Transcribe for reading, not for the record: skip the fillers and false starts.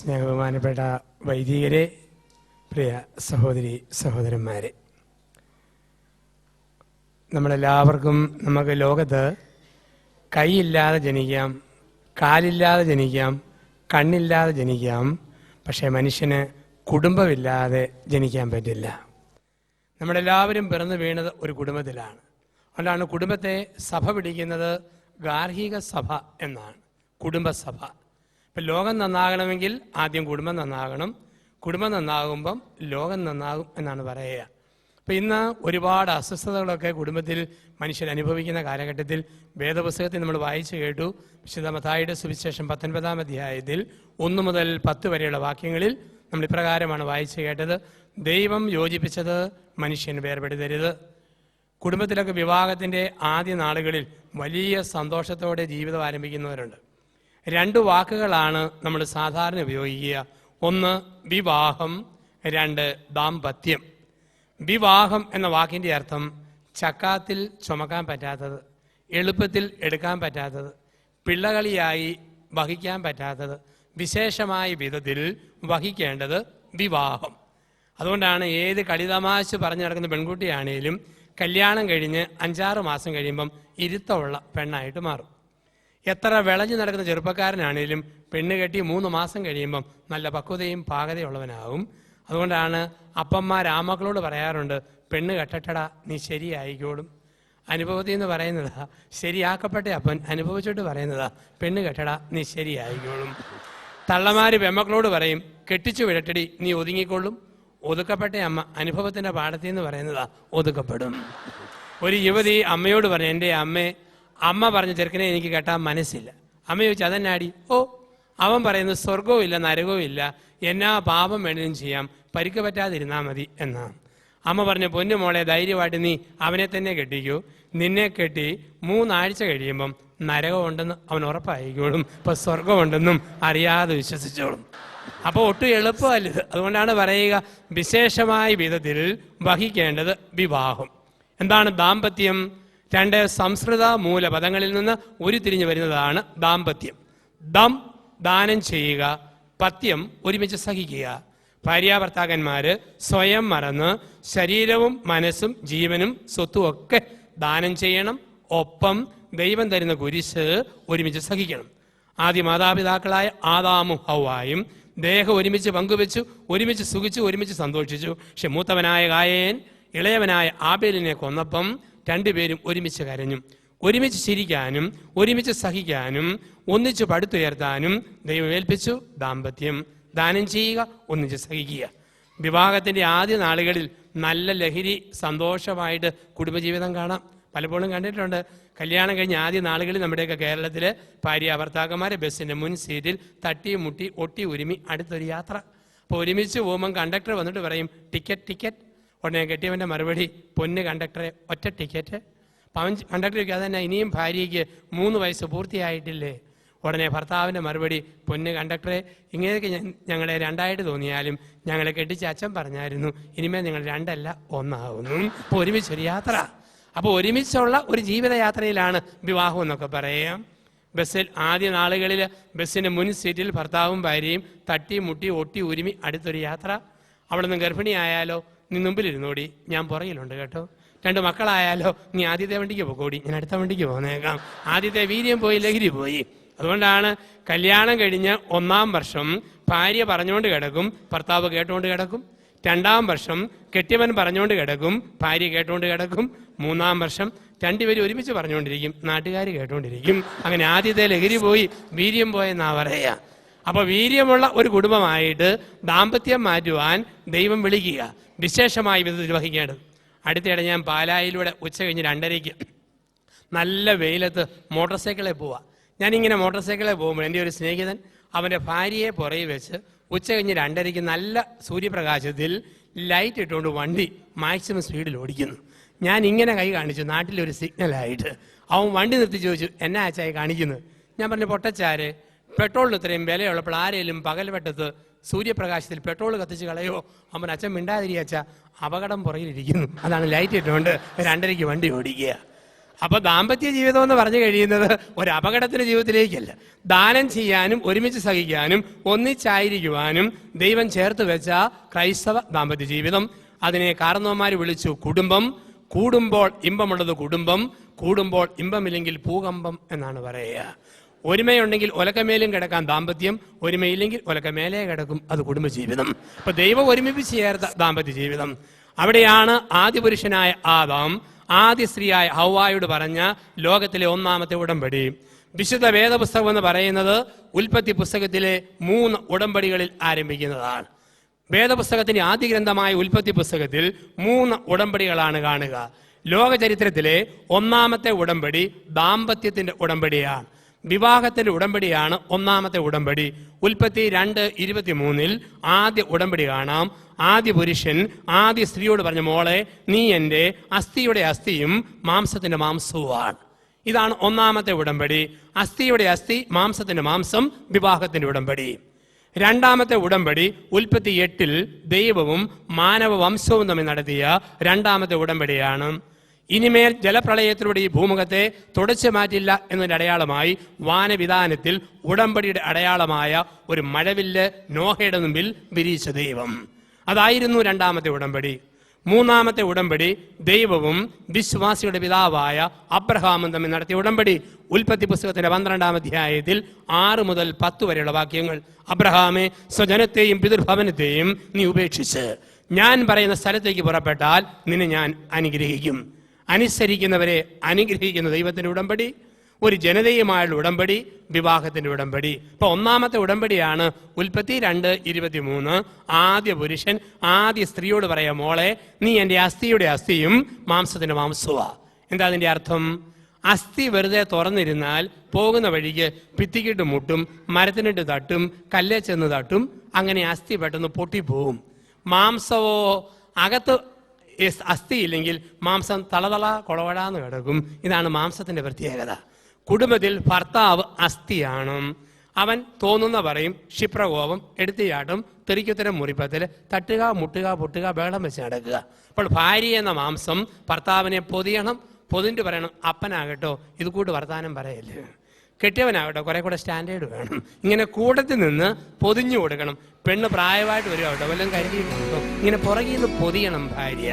സ്നേഹബഹുമാനപ്പെട്ട വൈദികരെ, പ്രിയ സഹോദരി സഹോദരന്മാരെ, നമ്മളെല്ലാവർക്കും നമുക്ക് ലോകത്ത് കൈയില്ലാതെ ജനിക്കാം, കാലില്ലാതെ ജനിക്കാം, കണ്ണില്ലാതെ ജനിക്കാം. പക്ഷേ മനുഷ്യന് കുടുംബമില്ലാതെ ജനിക്കാൻ പറ്റില്ല. നമ്മളെല്ലാവരും പിറന്നു വീണത് ഒരു കുടുംബത്തിലാണ്. അതുകൊണ്ടാണ് കുടുംബത്തെ സഭ പിടിക്കുന്നത് ഗാർഹിക സഭ എന്നാണ്, കുടുംബസഭ. ഇപ്പം ലോകം നന്നാകണമെങ്കിൽ ആദ്യം കുടുംബം നന്നാകണം, കുടുംബം നന്നാകുമ്പം ലോകം നന്നാകും എന്നാണ് പറയുക. അപ്പം ഇന്ന് ഒരുപാട് അസ്വസ്ഥതകളൊക്കെ കുടുംബത്തിൽ മനുഷ്യർ അനുഭവിക്കുന്ന കാലഘട്ടത്തിൽ വേദപുസ്തകത്തിൽ നമ്മൾ വായിച്ചു കേട്ടു. വിശുദ്ധ മത്തായിയുടെ സുവിശേഷം 19-ാം അധ്യായത്തിൽ 1 മുതൽ 10 വരെയുള്ള വാക്യങ്ങളിൽ നമ്മൾ ഇപ്രകാരമാണ് വായിച്ചു കേട്ടത്: ദൈവം യോജിപ്പിച്ചത് മനുഷ്യൻ വേർപെടുത്തരുത്. കുടുംബത്തിലൊക്കെ വിവാഹത്തിൻ്റെ ആദ്യ നാളുകളിൽ വലിയ സന്തോഷത്തോടെ ജീവിതം ആരംഭിക്കുന്നവരുണ്ട്. 2 വാക്കുകളാണ് നമ്മൾ സാധാരണ ഉപയോഗിക്കുക. 1 വിവാഹം, 2 ദാമ്പത്യം. വിവാഹം എന്ന വാക്കിൻ്റെ അർത്ഥം ചക്കാത്തിൽ ചുമക്കാൻ പറ്റാത്തത്, എളുപ്പത്തിൽ എടുക്കാൻ പറ്റാത്തത്, പിള്ളകളിയായി വഹിക്കാൻ പറ്റാത്തത്, വിശേഷമായ വിധത്തിൽ വഹിക്കേണ്ടത് വിവാഹം. അതുകൊണ്ടാണ് ഏത് കളിതമാശ പറഞ്ഞു നടക്കുന്ന പെൺകുട്ടിയാണേലും കല്യാണം കഴിഞ്ഞ് 5-6 മാസം കഴിയുമ്പം ഇരുത്തമുള്ള പെണ്ണായിട്ട് മാറും. എത്ര വിളഞ്ഞു നടക്കുന്ന ചെറുപ്പക്കാരനാണേലും പെണ്ണ് കെട്ടി 3 മാസം കഴിയുമ്പം നല്ല പക്വതയും പാകതയുള്ളവനാകും. അതുകൊണ്ടാണ് അപ്പന്മാർ ആമക്കളോട് പറയാറുണ്ട്, പെണ്ണ് കെട്ടട്ടടാ നീ ശരിയായിക്കോളും. അനുഭവത്തിൽ നിന്ന് പറയുന്നതാ, ശരിയാക്കപ്പെട്ട അപ്പൻ അനുഭവിച്ചിട്ട് പറയുന്നതാ, പെണ്ണ് കെട്ടടാ നീ ശരിയായിക്കോളും. തള്ളമാർ പെമ്മക്കളോട് പറയും, കെട്ടിച്ചു വിടട്ടടി നീ ഒതുങ്ങിക്കൊള്ളും. ഒതുക്കപ്പെട്ട അമ്മ അനുഭവത്തിൻ്റെ പാഠത്തിൽ നിന്ന് പറയുന്നതാ, ഒതുക്കപ്പെടും. ഒരു യുവതി അമ്മയോട് പറഞ്ഞു, എൻ്റെ അമ്മ പറഞ്ഞ ചെറുക്കനെ എനിക്ക് കെട്ടാൻ മനസ്സില്ല. അമ്മ ചോദിച്ചു, അതെന്നാടി? ഓ, അവൻ പറയുന്നത് സ്വർഗവും ഇല്ല നരകവും ഇല്ല, എന്നാ പാപം വേണമെങ്കിലും ചെയ്യാം, പരിക്ക് പറ്റാതിരുന്നാൽ മതി എന്നാണ്. അമ്മ പറഞ്ഞു, പൊന്നു മോളെ, ധൈര്യമായിട്ട് നീ അവനെ തന്നെ കെട്ടിക്കൂ. നിന്നെ കെട്ടി 3 ആഴ്ച കഴിയുമ്പം നരകമുണ്ടെന്ന് അവൻ ഉറപ്പായിക്കോളും, ഇപ്പം സ്വർഗമുണ്ടെന്നും അറിയാതെ വിശ്വസിച്ചോളും. അപ്പോൾ ഒട്ടും എളുപ്പമല്ലത്. അതുകൊണ്ടാണ് പറയുക, വിശേഷമായ വിധത്തിൽ വഹിക്കേണ്ടത് വിവാഹം. എന്താണ് ദാമ്പത്യം? 2 സംസ്കൃത മൂലപദങ്ങളിൽ നിന്ന് ഉരുത്തിരിഞ്ഞു വരുന്നതാണ് ദാമ്പത്യം. ദം ദാനം ചെയ്യുക, പത്യം ഒരുമിച്ച് സഹിക്കുക. ഭാര്യാഭർത്താക്കന്മാർ സ്വയം മറന്ന് ശരീരവും മനസ്സും ജീവനും സ്വത്തും ഒക്കെ ദാനം ചെയ്യണം. ഒപ്പം ദൈവം തരുന്ന കുരിശ് ഒരുമിച്ച് സഹിക്കണം. ആദ്യ മാതാപിതാക്കളായ ആദാമും ഹവ്വായും ദേഹം ഒരുമിച്ച് പങ്കുവെച്ചു, ഒരുമിച്ച് സുഖിച്ചു, ഒരുമിച്ച് സന്തോഷിച്ചു. പക്ഷെ മൂത്തവനായ കായേൻ ഇളയവനായ ആബേലിനെ കൊന്നപ്പം 2 പേരും ഒരുമിച്ച് കരഞ്ഞു. ഒരുമിച്ച് ചിരിക്കാനും ഒരുമിച്ച് സഹിക്കാനും ഒന്നിച്ച് പടുത്തുയർത്താനും ദൈവം ഏൽപ്പിച്ചു ദാമ്പത്യം. ദാനം ചെയ്യുക, ഒന്നിച്ച് സഹിക്കുക. വിവാഹത്തിൻ്റെ ആദ്യ നാളുകളിൽ നല്ല ലഹരി സന്തോഷമായിട്ട് കുടുംബജീവിതം കാണാം. പലപ്പോഴും കണ്ടിട്ടുണ്ട്. കല്യാണം കഴിഞ്ഞ് ആദ്യ നാളുകളിൽ നമ്മുടെയൊക്കെ കേരളത്തിൽ ഭാര്യാഭർത്താക്കന്മാരെ ബസ്സിൻ്റെ മുൻ സീറ്റിൽ തട്ടി മുട്ടി ഒട്ടി ഉരുമി അടുത്തൊരു യാത്ര. അപ്പോൾ ഒരുമിച്ച് പോകുമ്പം കണ്ടക്ടർ വന്നിട്ട് പറയും, ടിക്കറ്റ് ടിക്കറ്റ്. ഉടനെ കെട്ടിയവൻ്റെ മറുപടി, പൊന്ന് കണ്ടക്ടറെ, ഒറ്റ ടിക്കറ്റ്. അപ്പം അവൻ കണ്ടക്ടർ ചോദിക്കും, അതന്നെ ഇനിയും ഭാര്യയ്ക്ക് 3 വയസ്സ് പൂർത്തിയായിട്ടില്ലേ? ഉടനെ ഭർത്താവിൻ്റെ മറുപടി, പൊന്ന് കണ്ടക്ടറെ, ഇങ്ങനെയൊക്കെ ഞങ്ങളെ 2ആയിട്ട് തോന്നിയാലും ഞങ്ങളെ കെട്ടിച്ച് അച്ഛൻ പറഞ്ഞായിരുന്നു, ഇനിമേൽ നിങ്ങൾ 2 അല്ല 1 ആകുന്നു. അപ്പോൾ ഒരുമിച്ചൊരു യാത്ര. അപ്പോൾ ഒരുമിച്ചുള്ള ഒരു ജീവിതയാത്രയിലാണ് വിവാഹം എന്നൊക്കെ പറയാം. ബസ്സിൽ ആദ്യ നാളുകളിൽ ബസ്സിൻ്റെ മുൻ സീറ്റിൽ ഭർത്താവും ഭാര്യയും തട്ടി മുട്ടി ഒട്ടി ഉരുമി അടുത്തൊരു യാത്ര. അവിടെ നിന്ന് ഗർഭിണിയായാലോ, നീ മുമ്പിലിരുന്നോടി, ഞാൻ പുറകിലുണ്ട് കേട്ടോ. 2 മക്കളായാലോ, നീ ആദ്യത്തെ വണ്ടിക്ക് പോകോടി, ഞാൻ അടുത്ത വണ്ടിക്ക് പോന്നേക്കാം. ആദ്യത്തെ വീര്യം പോയി, ലഹരി പോയി. അതുകൊണ്ടാണ് കല്യാണം കഴിഞ്ഞ് 1-ാം വർഷം ഭാര്യ പറഞ്ഞുകൊണ്ട് കിടക്കും, ഭർത്താവ് കേട്ടുകൊണ്ട് കിടക്കും. 2-ാം വർഷം കെട്ടിയവൻ പറഞ്ഞുകൊണ്ട് കിടക്കും, ഭാര്യ കേട്ടുകൊണ്ട് കിടക്കും. 3-ാം വർഷം 2 പേരും ഒരുമിച്ച് പറഞ്ഞുകൊണ്ടിരിക്കും, നാട്ടുകാർ കേട്ടുകൊണ്ടിരിക്കും. അങ്ങനെ ആദ്യത്തെ ലഹരി പോയി, വീര്യം പോയെന്നാ പറയുക. അപ്പോൾ വീര്യമുള്ള ഒരു കുടുംബമായിട്ട് ദാമ്പത്യം മാറ്റുവാൻ ദൈവം വിളിക്കുക, വിശേഷമായ വിധത്തിൽ വഹിക്കേണ്ടത്. അടുത്തിടെ ഞാൻ പാലായിലൂടെ ഉച്ച കഴിഞ്ഞ് 2:30 നല്ല വെയിലത്ത് മോട്ടോർ സൈക്കിളിൽ പോവാം. ഞാനിങ്ങനെ മോട്ടോർ സൈക്കിളിൽ പോകുമ്പോൾ എൻ്റെ ഒരു സ്നേഹിതൻ അവൻ്റെ ഭാര്യയെ പുറകെ വെച്ച് ഉച്ച കഴിഞ്ഞ് 2:30 നല്ല സൂര്യപ്രകാശത്തിൽ ലൈറ്റ് ഇട്ടുകൊണ്ട് വണ്ടി മാക്സിമം സ്പീഡിൽ ഓടിക്കുന്നു. ഞാൻ ഇങ്ങനെ കൈ കാണിച്ചു, നാട്ടിലൊരു സിഗ്നലായിട്ട്. അവൻ വണ്ടി നിർത്തി ചോദിച്ചു, എന്നാ അച്ചായി കാണിക്കുന്നത്? ഞാൻ പറഞ്ഞു, പൊട്ടച്ചാര്, പെട്രോളിന് ഇത്രയും വിലയുള്ളപ്പോൾ ആരെങ്കിലും പകൽവെട്ടത്ത് സൂര്യപ്രകാശത്തിൽ പെട്രോൾ കത്തിച്ച് കളയോ? അവൻ, അച്ഛൻ മിണ്ടാതിരിക്കുക അച്ഛാ, അപകടം പുറകിലിരിക്കുന്നു, അതാണ് ലൈറ്റ് ഇട്ടുകൊണ്ട് 2:30 വണ്ടി ഓടിക്കുക. അപ്പൊ ദാമ്പത്യ ജീവിതം എന്ന് പറഞ്ഞു കഴിയുന്നത് ഒരു അപകടത്തിന്റെ ജീവിതത്തിലേക്കല്ല. ദാനം ചെയ്യാനും ഒരുമിച്ച് സഹിക്കാനും ഒന്നിച്ചായിരിക്കുവാനും ദൈവം ചേർത്ത് വെച്ച ക്രൈസ്തവ ദാമ്പത്യ ജീവിതം. അതിനെ കാരണവന്മാർ വിളിച്ചു കുടുംബം. കൂടുമ്പോൾ ഇമ്പമുള്ളത് കുടുംബം, കൂടുമ്പോൾ ഇമ്പമില്ലെങ്കിൽ ഭൂകമ്പം എന്നാണ് പറയുക. ഒരുമയുണ്ടെങ്കിൽ ഒലക്കമേലും കിടക്കാൻ ദാമ്പത്യം, ഒരുമയില്ലെങ്കിൽ ഒലക്കമേലേ കിടക്കും, അത് കുടുംബജീവിതം. അപ്പൊ ദൈവം ഒരുമിപ്പിച്ച് ചേർത്ത ദാമ്പത്യ ജീവിതം. അവിടെയാണ് ആദ്യ പുരുഷനായ ആദാം ആദ്യ സ്ത്രീയായ ഹവ്വായോട് പറഞ്ഞ ലോകത്തിലെ ഒന്നാമത്തെ ഉടമ്പടി. വിശുദ്ധ വേദപുസ്തകം എന്ന് പറയുന്നത് ഉൽപ്പത്തി പുസ്തകത്തിലെ 3 ഉടമ്പടികളിൽ ആരംഭിക്കുന്നതാണ്. വേദപുസ്തകത്തിന്റെ ആദ്യ ഗ്രന്ഥമായ ഉൽപ്പത്തി പുസ്തകത്തിൽ 3 ഉടമ്പടികളാണ് കാണുക. ലോക ചരിത്രത്തിലെ ഒന്നാമത്തെ ഉടമ്പടി ദാമ്പത്യത്തിന്റെ ഉടമ്പടിയാണ്. വിവാഹത്തിന്റെ ഉടമ്പടിയാണ് ഒന്നാമത്തെ ഉടമ്പടി. ഉൽപ്പത്തി 2:23 ആദ്യ ഉടമ്പടി കാണാം. ആദ്യ പുരുഷൻ ആദ്യ സ്ത്രീയോട് പറഞ്ഞ, മോളെ നീ എൻ്റെ അസ്ഥിയുടെ അസ്ഥിയും മാംസത്തിന്റെ മാംസവുമാണ്. ഇതാണ് ഒന്നാമത്തെ ഉടമ്പടി. അസ്ഥിയുടെ അസ്ഥി, മാംസത്തിന്റെ മാംസം, വിവാഹത്തിന്റെ ഉടമ്പടി. രണ്ടാമത്തെ ഉടമ്പടി ഉൽപ്പത്തി 8 ദൈവവും മാനവ വംശവും തമ്മിൽ നടത്തിയ രണ്ടാമത്തെ ഉടമ്പടിയാണ്. ഇനിമേൽ ജലപ്രളയത്തിലൂടെ ഈ ഭൂമുഖത്തെ തുടച്ചു മാറ്റില്ല എന്നതിന്റെ അടയാളമായി വാനവിധാനത്തിൽ ഉടമ്പടിയുടെ അടയാളമായ ഒരു മഴവില്ല് നോഹയുടെ മുമ്പിൽ വിരിയിച്ച ദൈവം. അതായിരുന്നു രണ്ടാമത്തെ ഉടമ്പടി. മൂന്നാമത്തെ ഉടമ്പടി ദൈവവും വിശ്വാസിയുടെ പിതാവായ അബ്രഹാമും തമ്മിൽ നടത്തിയ ഉടമ്പടി. ഉൽപ്പത്തി പുസ്തകത്തിന്റെ 12-ാം അധ്യായത്തിൽ 6 മുതൽ 10 വരെയുള്ള വാക്യങ്ങൾ. അബ്രഹാമേ, സ്വജനത്തെയും പിതൃഭവനത്തെയും നീ ഉപേക്ഷിച്ച് ഞാൻ പറയുന്ന സ്ഥലത്തേക്ക് പുറപ്പെട്ടാൽ നിന്നെ ഞാൻ അനുഗ്രഹിക്കും. അനുസരിക്കുന്നവരെ അനുഗ്രഹിക്കുന്ന ദൈവത്തിന്റെ ഉടമ്പടി, ഒരു ജനതയുമായുള്ള ഉടമ്പടി, വിവാഹത്തിന്റെ ഉടമ്പടി. ഇപ്പൊ ഒന്നാമത്തെ ഉടമ്പടിയാണ് ഉൽപ്പത്തി 2:23. ആദ്യ പുരുഷൻ ആദ്യ സ്ത്രീയോട് പറയാം, മോളെ നീ എൻ്റെ അസ്ഥിയുടെ അസ്ഥിയും മാംസത്തിന്റെ മാംസവുമാ. എന്താ അതിന്റെ അർത്ഥം? അസ്ഥി വെറുതെ തുറന്നിരുന്നാൽ പോകുന്ന വഴിക്ക് ഭിത്തിക്കിട്ട് മുട്ടും, മരത്തിനിട്ട് തട്ടും, കല്ലേ ചെന്ന് തട്ടും, അങ്ങനെ അസ്ഥി പെട്ടെന്ന് പൊട്ടിപ്പോവും. മാംസവോ അകത്ത് അസ്ഥിയില്ലെങ്കിൽ മാംസം തളതള കൊളവടാന്ന് കിടക്കും. ഇതാണ് മാംസത്തിന്റെ പ്രത്യേകത. കുടുംബത്തിൽ ഭർത്താവ് അസ്ഥിയാണ്. അവൻ തോന്നുന്ന പറയും, ക്ഷിപ്രകോപം, എടുത്തിയാട്ടും, തെറിക്കുത്തരം മുറിപ്പത്തിൽ, തട്ടുക, മുട്ടുക, പൊട്ടുക, ബഹളം വെച്ച് നടക്കുക. അപ്പോൾ ഭാര്യ എന്ന മാംസം ഭർത്താവിനെ പൊതിയണം. പൊതിഞ്ഞിട്ട് പറയണം, അപ്പനാകട്ടോ ഇത് കൂട്ട് വർത്താനം പറയല്ലേ, കെട്ടിയവനാകട്ടോ കുറെ കൂടെ സ്റ്റാൻഡേർഡ് വേണം. ഇങ്ങനെ കൂട്ടത്തിൽ നിന്ന് പൊതിഞ്ഞു കൊടുക്കണം. പെണ്ണ് പ്രായമായിട്ട് വരിക കേട്ടോ, വല്ലതും കരുതിയിട്ടുണ്ടോ, ഇങ്ങനെ പുറകിൽ നിന്ന് പൊതിയണം ഭാര്യ.